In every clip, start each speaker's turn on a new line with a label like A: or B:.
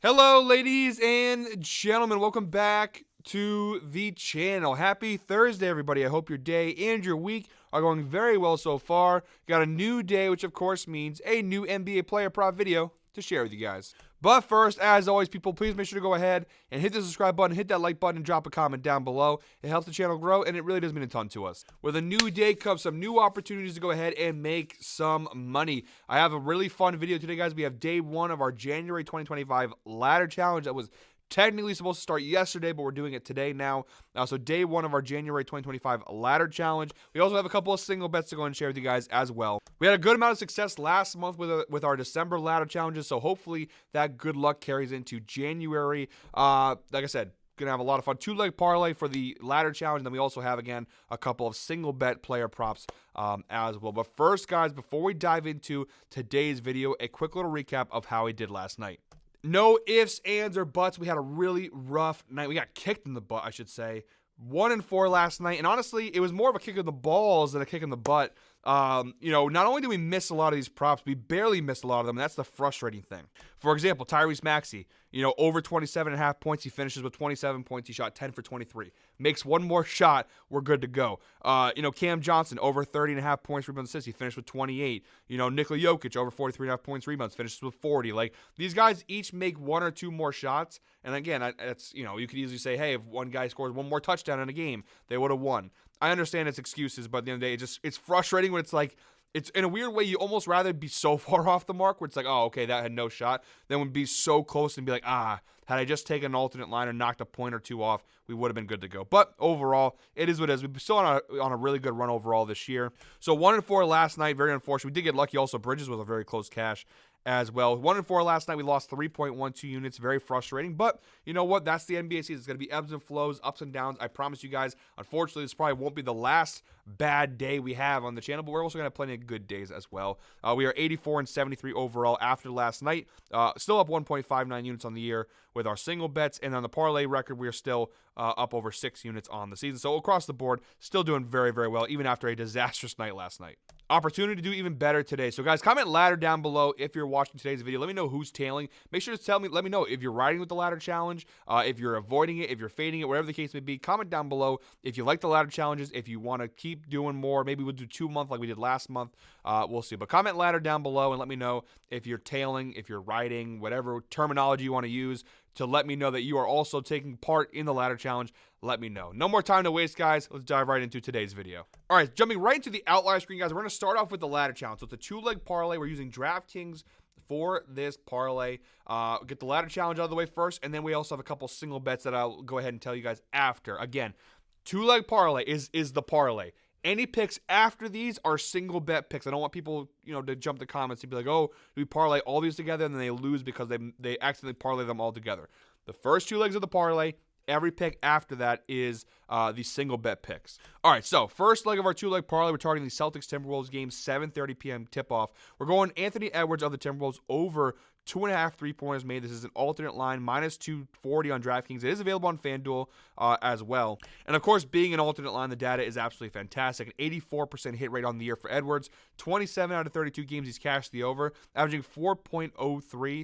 A: Hello, ladies and gentlemen. Welcome back to the channel. Happy Thursday, everybody. I hope your day and your week are going very well so far. Got a new day, which of course means a new NBA player prop video to share with you guys. But first, as always, people, please make sure to go ahead and hit the subscribe button, hit that like button, and drop a comment down below. It helps the channel grow, and it really does mean a ton to us. With a new day comes some new opportunities to go ahead and make some money. I have a really fun video today, guys. We have day one of our January 2025 ladder challenge that was technically supposed to start yesterday, but we're doing it today now. So day one of our January 2025 ladder challenge. We also have a couple of single bets to go and share with you guys as well. We had a good amount of success last month with our December ladder challenges, so hopefully that good luck carries into January. Like I said, gonna have a lot of fun. 2-leg parlay for the ladder challenge. And then we also have, again, a couple of single bet player props as well. But first, guys, before we dive into today's video, a quick little recap of how we did last night. No ifs, ands, or buts. We had a really rough night. We got kicked in the butt, I should say. 1-4 last night. And honestly, it was more of a kick in the balls than a kick in the butt. Not only did we miss a lot of these props, we barely missed a lot of them. And that's the frustrating thing. For example, Tyrese Maxey, over 27.5 points. He finishes with 27 points. He shot 10 for 23. Makes one more shot, we're good to go. Cam Johnson, over 30.5 points, rebounds, assists. He finished with 28. Nikola Jokic, over 43.5 points, rebounds, finishes with 40. Like, these guys each make one or two more shots. And again, you could easily say, hey, if one guy scores one more touchdown in a game, they would have won. I understand it's excuses, but at the end of the day, it's frustrating when it's like, it's in a weird way, you almost rather be so far off the mark where it's like, oh, okay, that had no shot, than would be so close and be like, had I just taken an alternate line or knocked a point or two off, we would have been good to go. But overall, it is what it is. We're still on a really good run overall this year. So 1-4 last night, very unfortunate. We did get lucky also. Bridges was a very close cash as well. 1-4 last night. We lost 3.12 units. Very frustrating. But you know what? That's the NBA season. It's going to be ebbs and flows, ups and downs. I promise you guys, unfortunately, this probably won't be the last bad day we have on the channel, but we're also going to have plenty of good days as well. We are 84-73 overall after last night. Still up 1.59 units on the year with our single bets. And on the parlay record, we are still up over 6 units on the season. So across the board, still doing very, very well, even after a disastrous night last night. Opportunity to do even better today. So guys, comment ladder down below if you're watching today's video. Let me know who's tailing. Make sure to let me know if you're riding with the ladder challenge, if you're avoiding it, if you're fading it, whatever the case may be. Comment down below if you like the ladder challenges, if you want to keep doing more. Maybe we'll do 2 months like we did last month. We'll see. But comment ladder down below and let me know if you're tailing, if you're riding, whatever terminology you want to use to let me know that you are also taking part in the ladder challenge. Let me know. No more time to waste, guys. Let's dive right into today's video. All right, jumping right into the outlier screen, guys. We're going to start off with the ladder challenge. So it's a 2-leg parlay. We're using DraftKings for this parlay. Get the ladder challenge out of the way first, and then we also have a couple single bets that I'll go ahead and tell you guys after. Again, 2-leg parlay is the parlay. Any picks after these are single bet picks. I don't want people, to jump the comments and be like, oh, we parlay all these together, and then they lose because they accidentally parlay them all together. The first 2 legs of the parlay, every pick after that is the single bet picks. All right, so first leg of our 2-leg parlay, we're targeting the Celtics-Timberwolves game, 7:30 p.m. tip-off. We're going Anthony Edwards of the Timberwolves over 2.5 3-pointers made. This is an alternate line, minus 240 on DraftKings. It is available on FanDuel as well. And of course, being an alternate line, the data is absolutely fantastic. An 84% hit rate on the year for Edwards. 27 out of 32 games he's cashed the over, averaging 4.03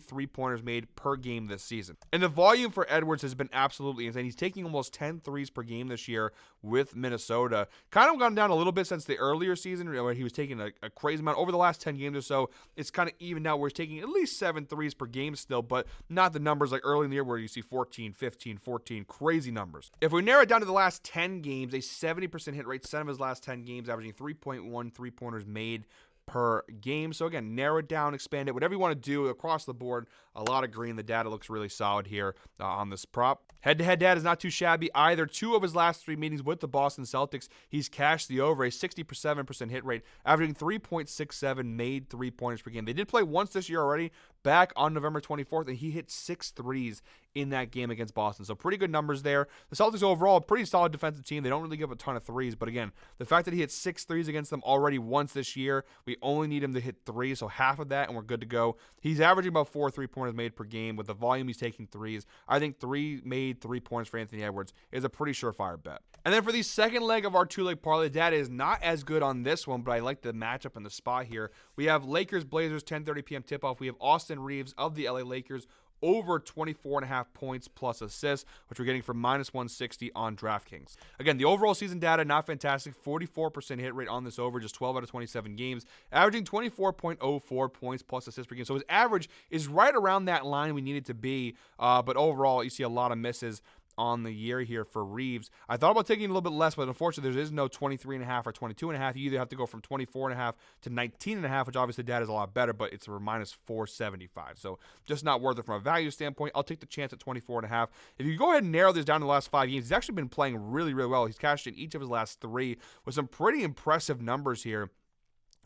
A: 3-pointers made per game this season. And the volume for Edwards has been absolutely insane. He's taking almost 10 threes per game this year with Minnesota. Kind of gone down a little bit since the earlier season where he was taking a crazy amount. Over the last 10 games or so, it's kind of evened out where he's taking at least 7 threes per game still, but not the numbers like early in the year where you see 14, 15, 14, crazy numbers. If we narrow it down to the last 10 games, a 70% hit rate, 7 of his last 10 games, averaging 3.1 3-pointers made per game. So again, narrow it down, expand it, whatever you want to do across the board. A lot of green. The data looks really solid here on this prop. Head-to-head data is not too shabby either. 2 of his last 3 meetings with the Boston Celtics, he's cashed the over, a 67% hit rate, averaging 3.67 made 3-pointers per game. They did play once this year already, back on November 24th, and he hit 6 threes in that game against Boston. So pretty good numbers there. The Celtics overall, a pretty solid defensive team. They don't really give a ton of threes, but again, the fact that he hit 6 threes against them already once this year, we only need him to hit 3, so half of that, and we're good to go. He's averaging about 4 3-pointers made per game with the volume he's taking threes. I think 3 made 3-pointers for Anthony Edwards is a pretty surefire bet. And then for the second leg of our 2-leg parlay, the data is not as good on this one, but I like the matchup and the spot here. We have Lakers-Blazers, 10:30 p.m. tip-off. We have Austin Reeves of the LA Lakers over 24.5 points plus assists, which we're getting for minus 160 on DraftKings. Again, the overall season data, not fantastic. 44% hit rate on this over, just 12 out of 27 games, averaging 24.04 points plus assists per game. So his average is right around that line we need it to be, but overall, you see a lot of misses on the year here for Reeves. I thought about taking a little bit less, but unfortunately there is no 23.5 or 22.5. You either have to go from 24.5 to 19.5, which obviously data is a lot better, but it's for minus 475. So just not worth it from a value standpoint. I'll take the chance at 24.5. If you go ahead and narrow this down to the last 5 games, he's actually been playing really, really well. He's cashed in each of his last 3 with some pretty impressive numbers here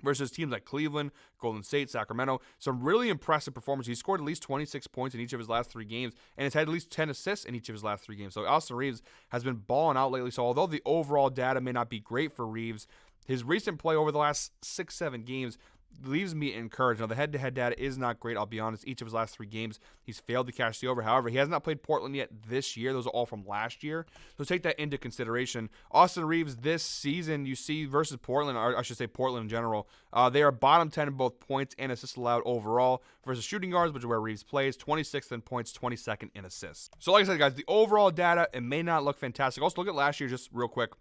A: versus teams like Cleveland, Golden State, Sacramento. Some really impressive performances. He scored at least 26 points in each of his last 3 games, and has had at least 10 assists in each of his last 3 games. So Austin Reeves has been balling out lately. So although the overall data may not be great for Reeves, his recent play over the last 6-7 games leaves me encouraged. Now, the head-to-head data is not great, I'll be honest. Each of his last 3 games, he's failed to cash the over. However, he has not played Portland yet this year. Those are all from last year. So take that into consideration. Austin Reeves this season, you see, versus Portland, or I should say Portland in general, they are bottom 10 in both points and assists allowed overall versus shooting guards, which is where Reeves plays, 26th in points, 22nd in assists. So like I said, guys, the overall data, it may not look fantastic. Also, look at last year just real quick.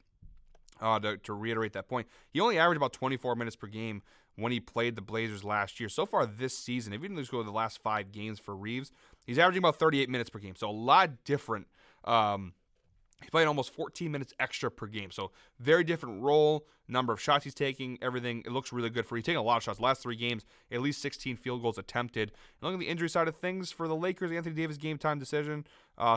A: To reiterate that point, he only averaged about 24 minutes per game when he played the Blazers last year. So far this season, if you just go to the last 5 games for Reeves, he's averaging about 38 minutes per game. So a lot different. He played almost 14 minutes extra per game. So very different role, number of shots he's taking, everything. It looks really good for him. He's taking a lot of shots. Last 3 games, at least 16 field goals attempted. And look at the injury side of things for the Lakers, Anthony Davis game time decision.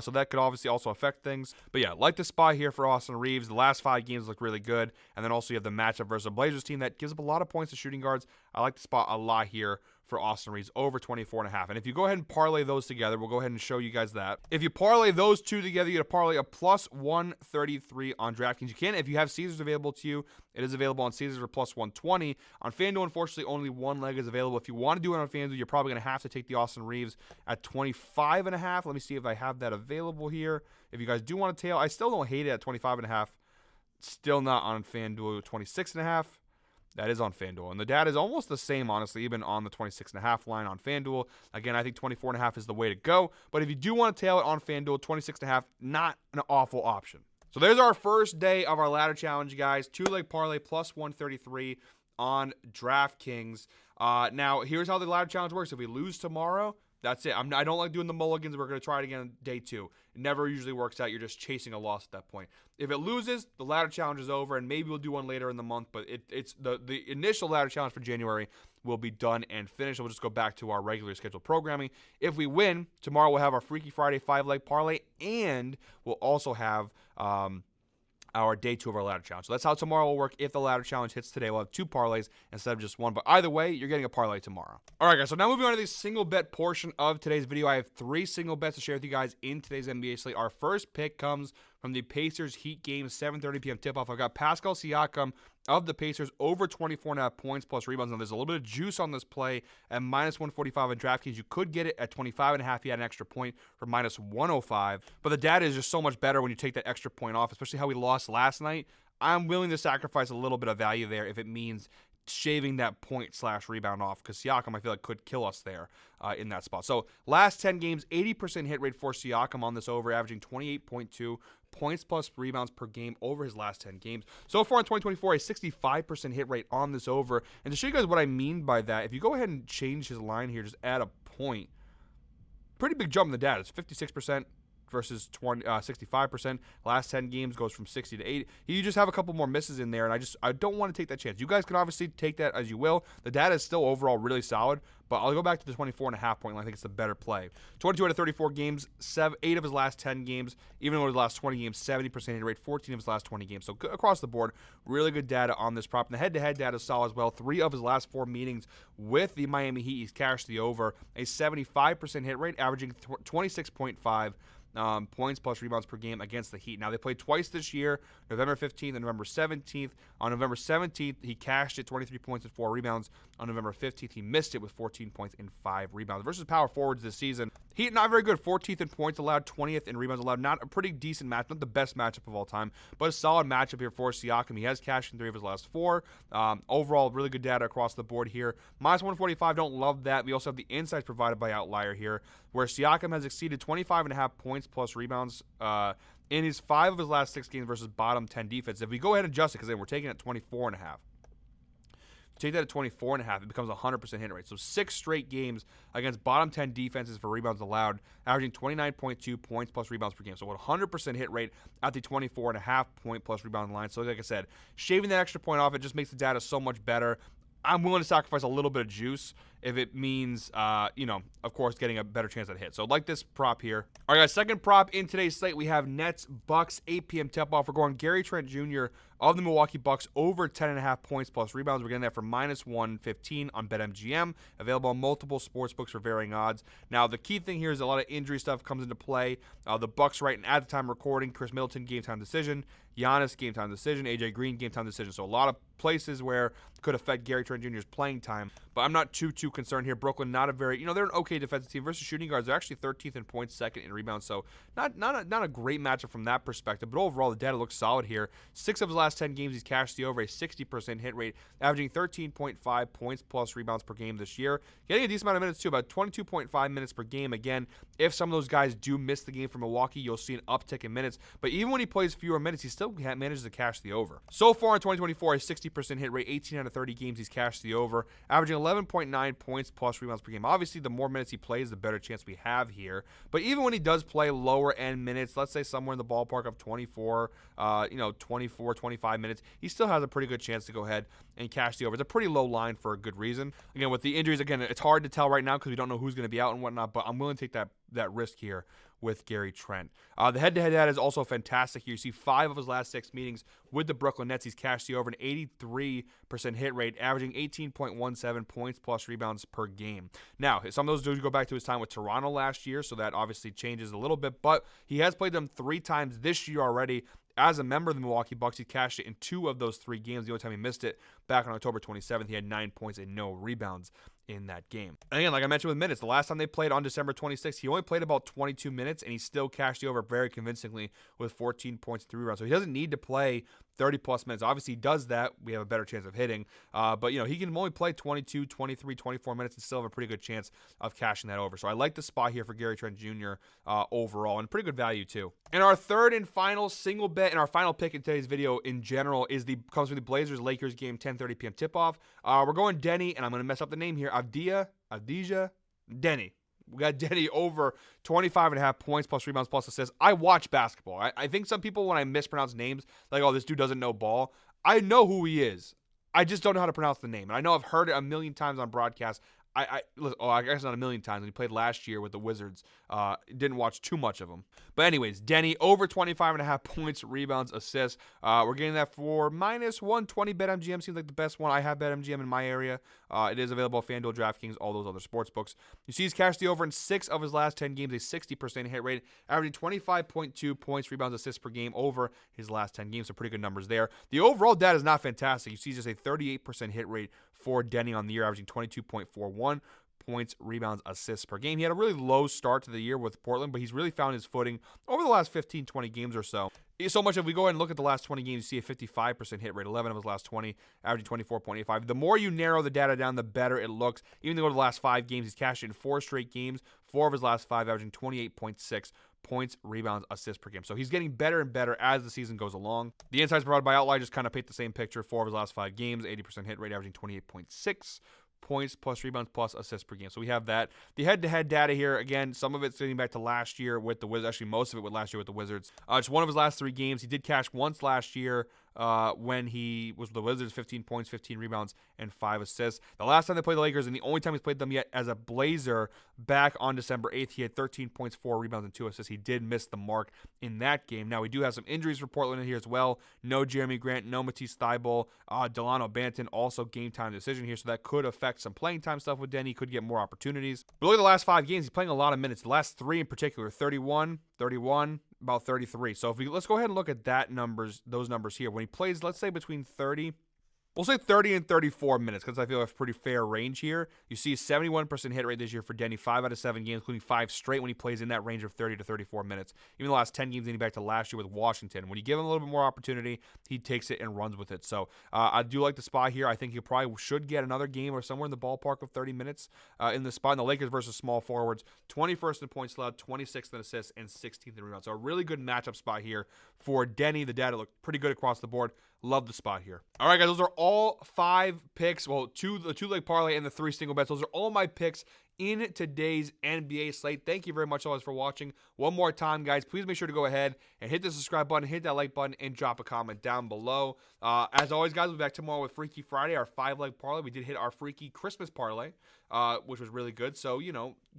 A: So that could obviously also affect things. But yeah, like the spot here for Austin Reeves. The last 5 games look really good. And then also you have the matchup versus a Blazers team that gives up a lot of points to shooting guards. I like the spot a lot here for Austin Reeves over 24.5. And if you go ahead and parlay those together, we'll go ahead and show you guys that. If you parlay those 2 together, you get a parlay a plus 133 on DraftKings. You can, if you have Caesars available to you, it is available on Caesars for plus 120. On FanDuel, unfortunately, only 1 leg is available. If you want to do it on FanDuel, you're probably going to have to take the Austin Reeves at 25.5. Let me see if I have that available here. If you guys do want to tail, I still don't hate it at 25.5. Still not on FanDuel, 26.5. That is on FanDuel. And the data is almost the same, honestly, even on the 26.5 line on FanDuel. Again, I think 24.5 is the way to go. But if you do want to tail it on FanDuel, 26.5, not an awful option. So there's our first day of our ladder challenge, guys. 2-leg parlay plus 133 on DraftKings. Now, here's how the ladder challenge works. If we lose tomorrow, that's it. I don't like doing the mulligans. We're going to try it again on day 2. It never usually works out. You're just chasing a loss at that point. If it loses, the ladder challenge is over, and maybe we'll do one later in the month. But it's the initial ladder challenge for January will be done and finished. We'll just go back to our regular scheduled programming. If we win, tomorrow we'll have our Freaky Friday 5-leg parlay, and we'll also have our day 2 of our ladder challenge. So that's how tomorrow will work. If the ladder challenge hits today, we'll have 2 parlays instead of just 1. But either way, you're getting a parlay tomorrow. All right, guys. So now moving on to the single bet portion of today's video. I have 3 single bets to share with you guys in today's NBA slate. Our first pick comes from the Pacers Heat game, 7:30 p.m. tip-off. I've got Pascal Siakam of the Pacers over 24.5 points plus rebounds. Now, there's a little bit of juice on this play at minus 145 on DraftKings. You could get it at 25.5. He had an extra point for minus 105. But the data is just so much better when you take that extra point off, especially how we lost last night. I'm willing to sacrifice a little bit of value there if it means shaving that point/rebound off, because Siakam, I feel like, could kill us there in that spot. So last 10 games, 80% hit rate for Siakam on this over, averaging 28.2 points plus rebounds per game over his last 10 games. So far in 2024, a 65% hit rate on this over. And to show you guys what I mean by that, if you go ahead and change his line here, just add a point, pretty big jump in the data. It's 56% versus 65%. Last 10 games goes from 60 to 80. You just have a couple more misses in there, and I don't want to take that chance. You guys can obviously take that as you will. The data is still overall really solid, but I'll go back to the 24.5 point line. I think it's the better play. 22 out of 34 games, 8 of his last 10 games, even over the last 20 games, 70% hit rate, 14 of his last 20 games. So across the board, really good data on this prop. And the head-to-head data is solid as well. 3 of his last 4 meetings with the Miami Heat, he's cashed the over. A 75% hit rate, averaging 26.5 points plus rebounds per game against the Heat. Now, they played twice this year, November 15th and November 17th. On November 17th, he cashed it, 23 points and 4 rebounds. On November 15th, he missed it with 14 points and 5 rebounds. Versus power forwards this season, Heat, not very good. 14th in points allowed, 20th in rebounds allowed. Not a pretty decent match, not the best matchup of all time, but a solid matchup here for Siakam. He has cashed in 3 of his last 4. Overall, really good data across the board here. Minus 145, don't love that. We also have the insights provided by Outlier here, where Siakam has exceeded 25.5 points plus rebounds in his 5 of his last 6 games versus bottom 10 defense. If we go ahead and adjust it, because then we're taking it 24.5. Take that at 24.5, it becomes a 100% hit rate. So 6 straight games against bottom 10 defenses for rebounds allowed, averaging 29.2 points plus rebounds per game. So a 100% hit rate at the 24.5 point plus rebound line. So like I said, shaving that extra point off, it just makes the data so much better. I'm willing to sacrifice a little bit of juice if it means, of course, getting a better chance at hit. So like this prop here. All right, guys, second prop in today's slate, we have Nets Bucks 8 p.m. tip-off. We're going Gary Trent Jr. of the Milwaukee Bucks over 10.5 points plus rebounds. We're getting that for minus 115 on BetMGM. Available on multiple sports books for varying odds. Now, the key thing here is a lot of injury stuff comes into play. The Bucks, right at the time recording, Chris Middleton, game time decision. Giannis, game time decision. AJ Green, game time decision. So a lot of places where it could affect Gary Trent Jr.'s playing time. But I'm not too concerned here. Brooklyn, not a very, they're an okay defensive team versus shooting guards. They're actually 13th in points, 2nd in rebounds. So not a great matchup from that perspective. But overall, the data looks solid here. 6 of his last 10 games, he's cashed the over, a 60% hit rate, averaging 13.5 points plus rebounds per game this year. Getting a decent amount of minutes too, about 22.5 minutes per game. Again, if some of those guys do miss the game from Milwaukee, you'll see an uptick in minutes. But even when he plays fewer minutes, he still manages to cash the over. So far in 2024, a 60% hit rate, 18 out of 30 games he's cashed the over, averaging 11.9 points plus rebounds per game. Obviously, the more minutes he plays, the better chance we have here. But even when he does play lower end minutes, let's say somewhere in the ballpark of 24, 25 minutes, he still has a pretty good chance to go ahead and cash the over. It's a pretty low line for a good reason. Again, with the injuries, it's hard to tell right now because we don't know who's going to be out and whatnot, but I'm willing to take that risk here with Gary Trent. The head-to-head data is also fantastic here. You see 5 of his last 6 meetings with the Brooklyn Nets. He's cashed the over an 83% hit rate, averaging 18.17 points plus rebounds per game. Now, some of those do go back to his time with Toronto last year, so that obviously changes a little bit, but he has played them 3 times this year already. As a member of the Milwaukee Bucks, he cashed it in 2 of those 3 games. The only time he missed it, back on October 27th, he had 9 points and no rebounds in that game. And again, like I mentioned with minutes, the last time they played on December 26th, he only played about 22 minutes, and he still cashed the over very convincingly with 14 points and 3 rebounds. So he doesn't need to play 30-plus minutes. Obviously, he does that. We have a better chance of hitting. But, he can only play 22, 23, 24 minutes and still have a pretty good chance of cashing that over. So I like the spot here for Gary Trent Jr. Overall, and pretty good value, too. And our third and final single bet and our final pick in today's video in general comes from the Blazers-Lakers game, 10:30 p.m. tip-off. We're going Denny, and I'm going to mess up the name here. Avdija, Denny. We got Denny over 25.5 points plus rebounds plus assists. I watch basketball. I think some people, when I mispronounce names, like, oh, this dude doesn't know ball. I know who he is. I just don't know how to pronounce the name. And I know I've heard it a million times on broadcast. I guess not a million times. When he played last year with the Wizards, didn't watch too much of him. But anyways, Denny over 25.5 points, rebounds, assists. We're getting that for minus 120. BetMGM seems like the best one. I have BetMGM in my area. It is available at FanDuel, DraftKings, all those other sports books. You see he's cashed the over in 6 of his last 10 games, a 60% hit rate, averaging 25.2 points, rebounds, assists per game over his last 10 games. So pretty good numbers there. The overall data is not fantastic. You see just a 38% hit rate for Denny on the year, averaging 22.41 points, rebounds, assists per game. He had a really low start to the year with Portland, but he's really found his footing over the last 15, 20 games or so. So much if we go ahead and look at the last 20 games, you see a 55% hit rate, 11 of his last 20, averaging 24.85. The more you narrow the data down, the better it looks. Even though the last 5 games, he's cashed in 4 straight games, 4 of his last 5, averaging 28.6 points, rebounds, assists per game. So he's getting better and better as the season goes along. The insights provided by Outlier just kind of paint the same picture. 4 of his last 5 games, 80% hit rate, averaging 28.6 points plus rebounds plus assists per game. So we have that. The head-to-head data here, again, some of it's dating back to last year with the Wizards. Actually, most of it with last year with the Wizards. Just one of his last 3 games. He did cash once last year when he was with the Wizards, 15 points, 15 rebounds, and 5 assists. The last time they played the Lakers, and the only time he's played them yet as a Blazer, back on December 8th, he had 13 points, 4 rebounds, and 2 assists. He did miss the mark in that game. Now, we do have some injuries for Portland in here as well. No Jeremy Grant, no Matisse Thybulle, Delano Banton, also game time decision here, so that could affect some playing time stuff with Denny. Could get more opportunities. But look at the last 5 games. He's playing a lot of minutes. The last 3 in particular, 31, about 33. So let's go ahead and look at those numbers here. When he plays, let's say between 30 We'll say 30 and 34 minutes because I feel that's a pretty fair range here. You see 71% hit rate this year for Denny, 5 out of 7 games, including 5 straight when he plays in that range of 30 to 34 minutes. Even the last 10 games dating back to last year with Washington. When you give him a little bit more opportunity, he takes it and runs with it. So I do like the spot here. I think he probably should get another game or somewhere in the ballpark of 30 minutes in the spot. In the Lakers versus small forwards, 21st in points allowed, 26th in assists, and 16th in rebounds. So a really good matchup spot here for Denny. The data looked pretty good across the board. Love the spot here. All right, guys, those are all 5 picks. Well, the 2-leg parlay and the 3 single bets. Those are all my picks in today's NBA slate. Thank you very much, always, for watching. One more time, guys, please make sure to go ahead and hit the subscribe button, hit that like button, and drop a comment down below. As always, guys, we'll be back tomorrow with Freaky Friday, our 5-leg parlay. We did hit our Freaky Christmas parlay, which was really good. So,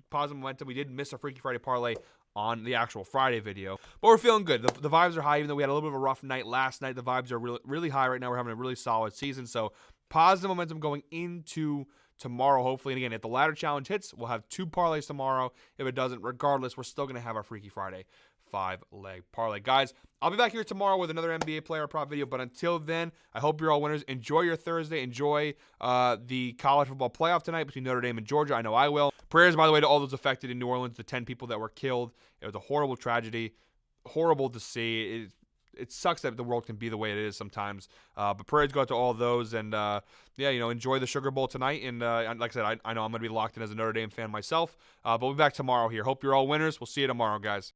A: positive momentum. We did miss a Freaky Friday parlay on the actual Friday video, but we're feeling good. The vibes are high, even though we had a little bit of a rough night last night. The vibes are really, really high right now. We're having a really solid season, so positive momentum going into tomorrow, hopefully. And again, if the ladder challenge hits, we'll have 2 parlays tomorrow. If it doesn't, regardless, we're still going to have our Freaky Friday 5-leg parlay. Guys, I'll be back here tomorrow with another NBA player prop video, but until then, I hope you're all winners. Enjoy your Thursday. Enjoy the college football playoff tonight between Notre Dame and Georgia. I know I will. Prayers, by the way, to all those affected in New Orleans, the 10 people that were killed. It was a horrible tragedy. Horrible to see. It sucks that the world can be the way it is sometimes. But prayers go out to all those. And, enjoy the Sugar Bowl tonight. And like I said, I know I'm going to be locked in as a Notre Dame fan myself. But we'll be back tomorrow here. Hope you're all winners. We'll see you tomorrow, guys.